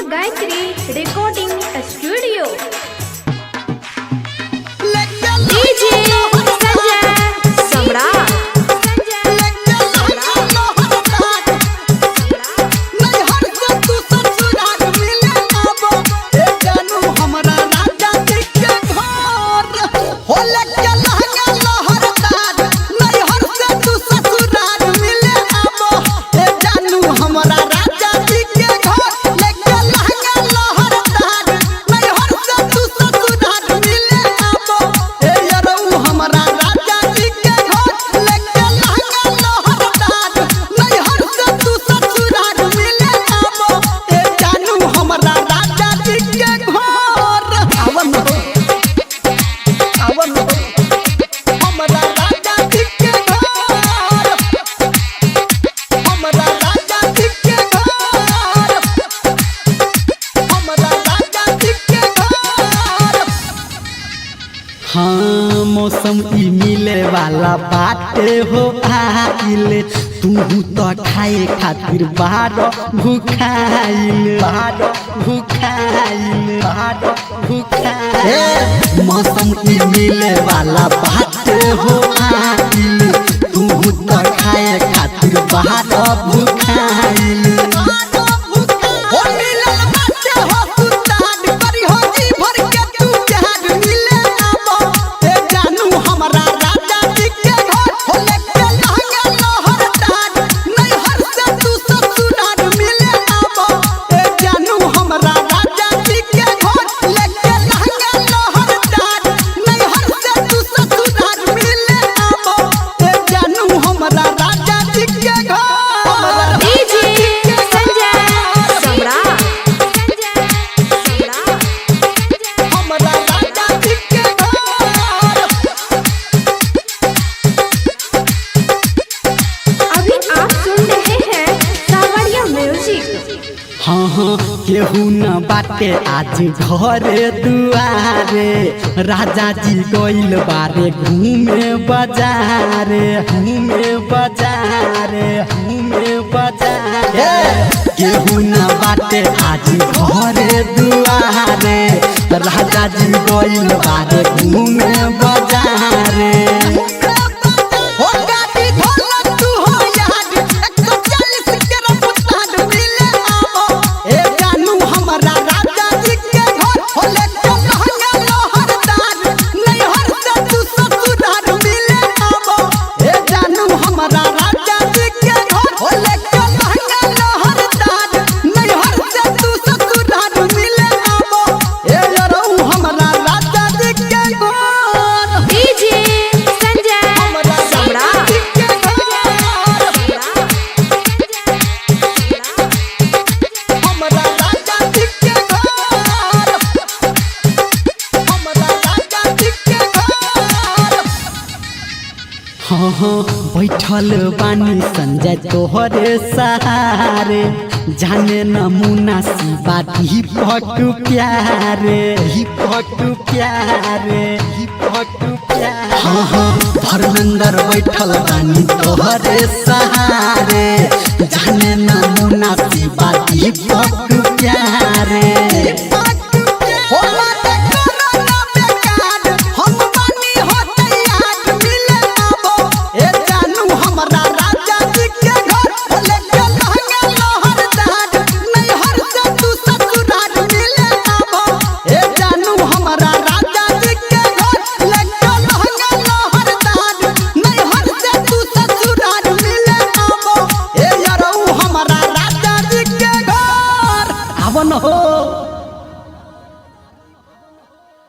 माँ Gayatri recording studio. DJ Sanjay Samrat. हाँ मौसम ई मिले वाला बाटे हो आइल, तू तो खाए खातिर बारो भूखाइल मौसम ई मिले वाला बाटे हो आइल, तू तो खाए खातिर बारो भूखाइल। हाँ हाँ केहू न बाटे आज घरे दुआरे, राजा जी गइल बारे घूमे बाजारे केहू न बाटे आज घरे दुआरे, राजा जी गइल बारे घूमे बाजारे। हाँ बैठल बानी संजय तोहरे सहारे, जाने नमूना शिवा दीपक प्यारे। हाँ हाँ धर्मेंद्र बैठल बानी तोहरे सहारे, जाने नमूना शिवा दीपक